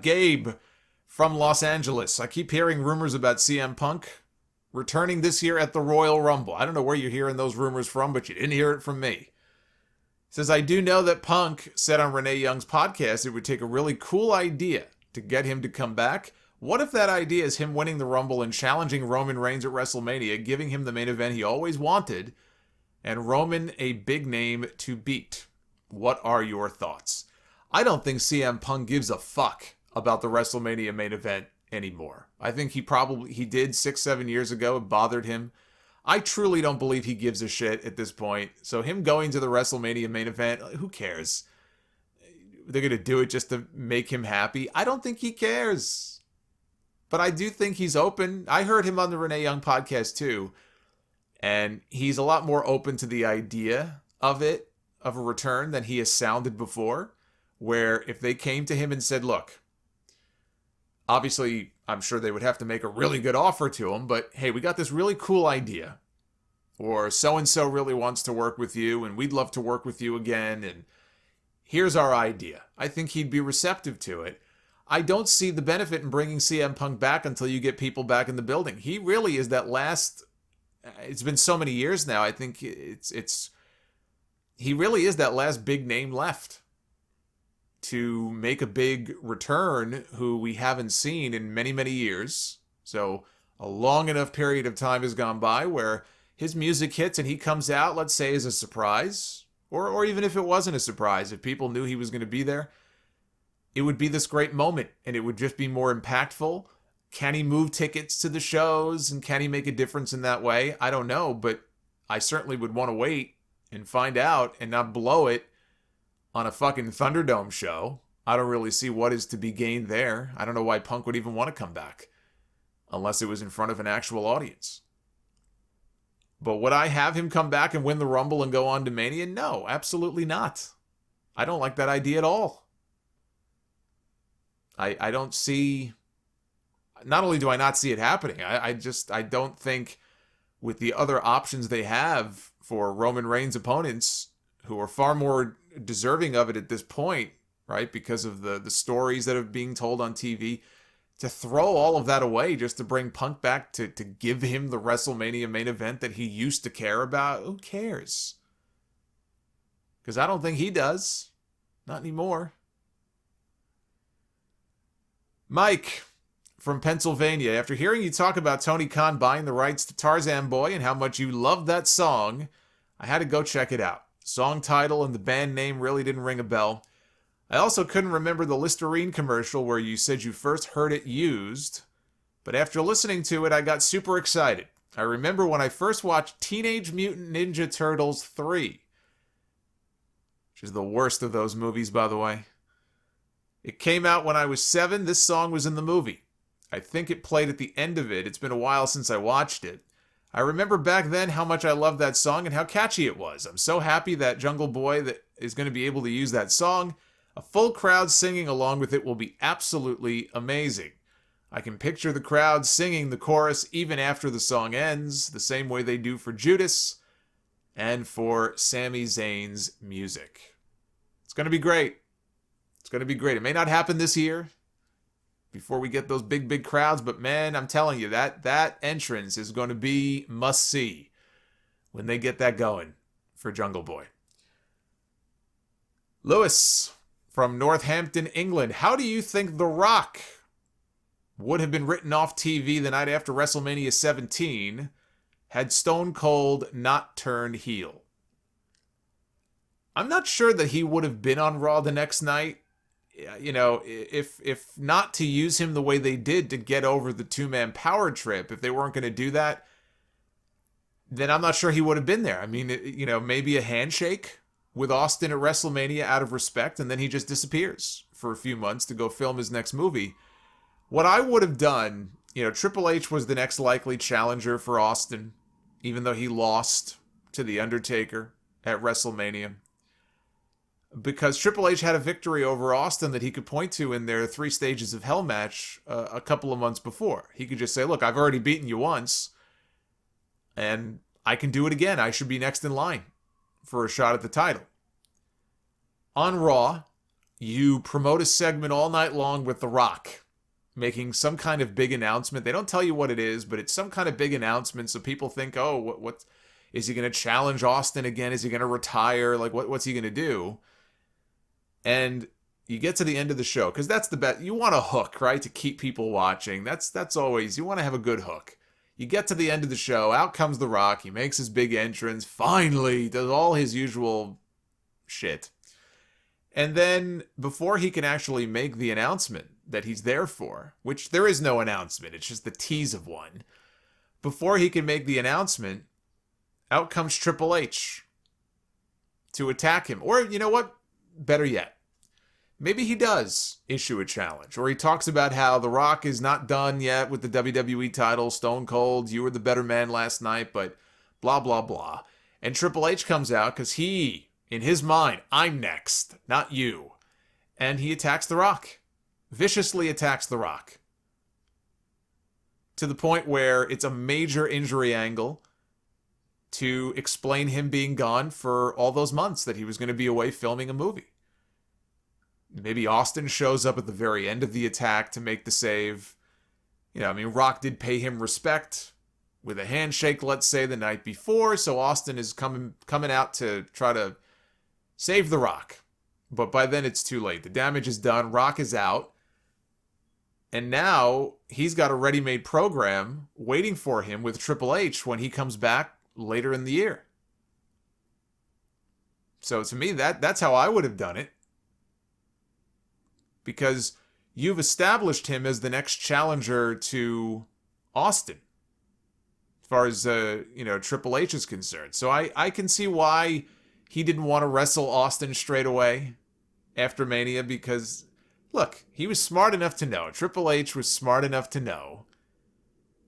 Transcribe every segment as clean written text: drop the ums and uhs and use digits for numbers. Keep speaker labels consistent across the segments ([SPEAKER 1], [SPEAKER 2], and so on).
[SPEAKER 1] Gabe from Los Angeles. I keep hearing rumors about CM Punk returning this year at the Royal Rumble. I don't know where you're hearing those rumors from, but you didn't hear it from me. He says, I do know that Punk said on Renee Young's podcast it would take a really cool idea to get him to come back. What if that idea is him winning the Rumble and challenging Roman Reigns at WrestleMania, giving him the main event he always wanted, and Roman a big name to beat? What are your thoughts? I don't think CM Punk gives a fuck about the WrestleMania main event anymore. I think he did 6-7 years ago. It bothered him. I truly don't believe he gives a shit at this point. So him going to the WrestleMania main event, who cares? They're going to do it just to make him happy. I don't think he cares. But I do think he's open. I heard him on the Renee Young podcast too. And he's a lot more open to the idea of a return than he has sounded before. Where if they came to him and said, look, obviously, I'm sure they would have to make a really good offer to him, but hey, we got this really cool idea. Or so-and-so really wants to work with you, and we'd love to work with you again, and here's our idea. I think he'd be receptive to it. I don't see the benefit in bringing CM Punk back until you get people back in the building. He really is that last... It's been so many years now, I think he really is that last big name left to make a big return who we haven't seen in many, many years. So a long enough period of time has gone by where his music hits and he comes out, let's say, as a surprise. Or even if it wasn't a surprise, if people knew he was going to be there, it would be this great moment and it would just be more impactful. Can he move tickets to the shows and can he make a difference in that way? I don't know, but I certainly would want to wait and find out and not blow it on a fucking Thunderdome show. I don't really see what is to be gained there. I don't know why Punk would even want to come back unless it was in front of an actual audience. But would I have him come back and win the Rumble and go on to Mania? No, absolutely not. I don't like that idea at all. I don't see... Not only do I not see it happening, I don't think with the other options they have for Roman Reigns' opponents, who are far more deserving of it at this point, right? Because of the stories that are being told on TV, to throw all of that away just to bring Punk back to give him the WrestleMania main event that he used to care about, who cares? Because I don't think he does. Not anymore. Mike from Pennsylvania, after hearing you talk about Tony Khan buying the rights to Tarzan Boy and how much you loved that song, I had to go check it out. Song title and the band name really didn't ring a bell. I also couldn't remember the Listerine commercial where you said you first heard it used, but after listening to it, I got super excited. I remember when I first watched Teenage Mutant Ninja Turtles 3, which is the worst of those movies, by the way. It came out when I was 7. This song was in the movie. I think it played at the end of it. It's been a while since I watched it. I remember back then how much I loved that song and how catchy it was. I'm so happy that Jungle Boy that is going to be able to use that song. A full crowd singing along with it will be absolutely amazing. I can picture the crowd singing the chorus even after the song ends, the same way they do for Judas and for Sami Zayn's music. It's going to be great. It's going to be great. It may not happen this year before we get those big crowds, but man, I'm telling you, that entrance is going to be must-see when they get that going for Jungle Boy. Lewis from Northampton, England. How do you think The Rock would have been written off TV the night after WrestleMania 17 had Stone Cold not turned heel? I'm not sure that he would have been on Raw the next night. You know, if not to use him the way they did to get over the two-man power trip, if they weren't going to do that, then I'm not sure he would have been there. I mean, maybe a handshake with Austin at WrestleMania out of respect, and then he just disappears for a few months to go film his next movie. What I would have done, Triple H was the next likely challenger for Austin, even though he lost to The Undertaker at WrestleMania. Because Triple H had a victory over Austin that he could point to in their 3 Stages of Hell match a couple of months before. He could just say, look, I've already beaten you once, and I can do it again. I should be next in line for a shot at the title. On Raw, you promote a segment all night long with The Rock making some kind of big announcement. They don't tell you what it is, but it's some kind of big announcement, so people think, oh, what is he going to challenge Austin again? Is he going to retire? Like, what's he going to do? And you get to the end of the show, because that's the best. You want a hook, right, to keep people watching. That's always, you want to have a good hook. You get to the end of the show, out comes The Rock, he makes his big entrance, finally, does all his usual shit. And then, before he can actually make the announcement that he's there for, which there is no announcement, it's just the tease of one. Before he can make the announcement, out comes Triple H to attack him. Or, you know what? Better yet, maybe he does issue a challenge, or he talks about how The Rock is not done yet with the WWE title. Stone Cold, you were the better man last night, but blah, blah, blah. And Triple H comes out because he, in his mind, I'm next, not you. And he attacks The Rock. Viciously attacks The Rock. To the point where it's a major injury angle to explain him being gone for all those months that he was going to be away filming a movie. Maybe Austin shows up at the very end of the attack to make the save. You know, I mean, Rock did pay him respect with a handshake, let's say, the night before, so Austin is coming out to try to save The Rock. But by then it's too late. The damage is done. Rock is out. And now he's got a ready-made program waiting for him with Triple H when he comes back later in the year. So to me, that's how I would have done it. Because you've established him as the next challenger to Austin, as far as Triple H is concerned. So I can see why he didn't want to wrestle Austin straight away after Mania, because look, he was smart enough to know. Triple H was smart enough to know,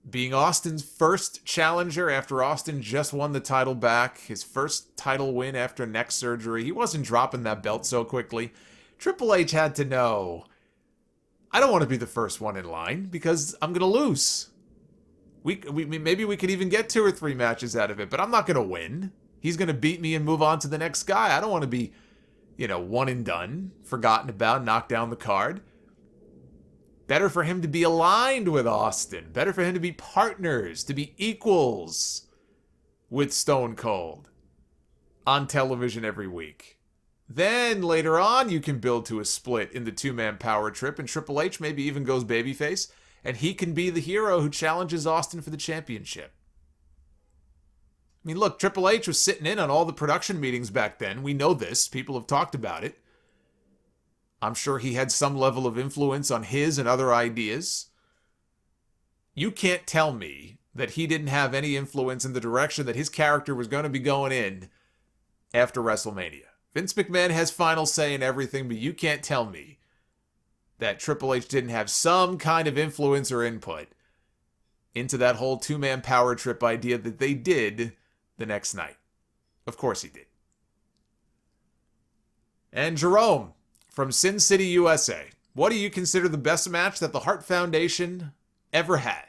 [SPEAKER 1] being Austin's first challenger after Austin just won the title back, his first title win after neck surgery, he wasn't dropping that belt so quickly. Triple H had to know, I don't want to be the first one in line because I'm going to lose. Maybe we could even get 2 or 3 matches out of it, but I'm not going to win. He's going to beat me and move on to the next guy. I don't want to be, one and done, forgotten about, knocked down the card. Better for him to be aligned with Austin. Better for him to be partners, to be equals with Stone Cold on television every week. Then, later on, you can build to a split in the 2-man power trip, and Triple H maybe even goes babyface, and he can be the hero who challenges Austin for the championship. I mean, look, Triple H was sitting in on all the production meetings back then. We know this. People have talked about it. I'm sure he had some level of influence on his and other ideas. You can't tell me that he didn't have any influence in the direction that his character was going to be going in after WrestleMania. Vince McMahon has final say in everything, but you can't tell me that Triple H didn't have some kind of influence or input into that whole 2-man power trip idea that they did the next night. Of course he did. And Jerome from Sin City, USA. What do you consider the best match that the Hart Foundation ever had?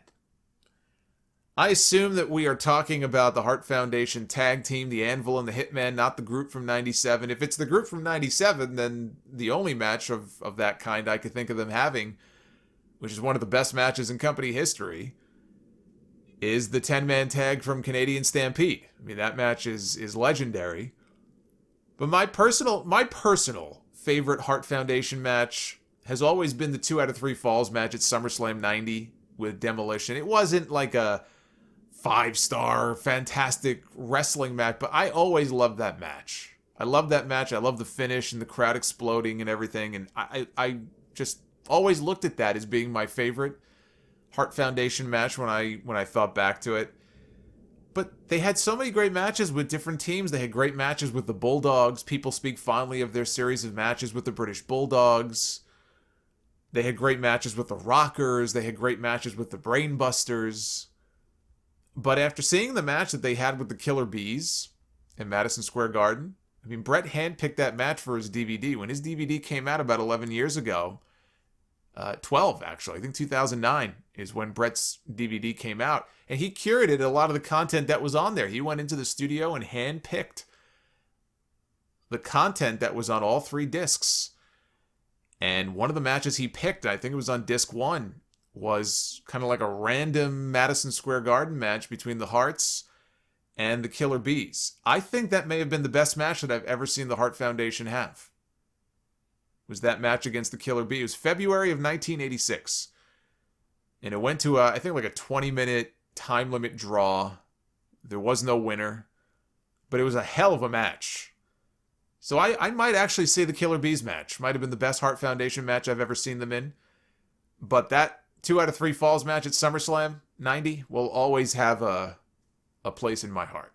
[SPEAKER 1] I assume that we are talking about the Hart Foundation tag team, the Anvil and the Hitman, not the group from 97. If it's the group from 97, then the only match of that kind I could think of them having, which is one of the best matches in company history, is the 10-man tag from Canadian Stampede. I mean, that match is legendary. But my personal favorite Hart Foundation match has always been the 2 out of 3 falls match at SummerSlam 90 with Demolition. It wasn't like a 5-star fantastic wrestling match, but I always loved that match. I love that match. I love the finish and the crowd exploding and everything. And I just always looked at that as being my favorite Hart Foundation match when I thought back to it. But they had so many great matches with different teams. They had great matches with the Bulldogs. People speak fondly of their series of matches with the British Bulldogs. They had great matches with the Rockers. They had great matches with the Brainbusters. But after seeing the match that they had with the Killer Bees in Madison Square Garden, I mean, Brett handpicked that match for his DVD. When his DVD came out about 11 years ago, 12 actually, I think 2009 is when Brett's DVD came out, and he curated a lot of the content that was on there. He went into the studio and handpicked the content that was on all 3 discs. And one of the matches he picked, I think it was on disc 1, was kind of like a random Madison Square Garden match between the Harts and the Killer Bees. I think that may have been the best match that I've ever seen the Hart Foundation have. Was that match against the Killer Bees. It was February of 1986. And it went to, I think, like a 20-minute time limit draw. There was no winner. But it was a hell of a match. So I might actually say the Killer Bees match might have been the best Hart Foundation match I've ever seen them in. But that 2 out of 3 falls match at SummerSlam 90 will always have a place in my heart.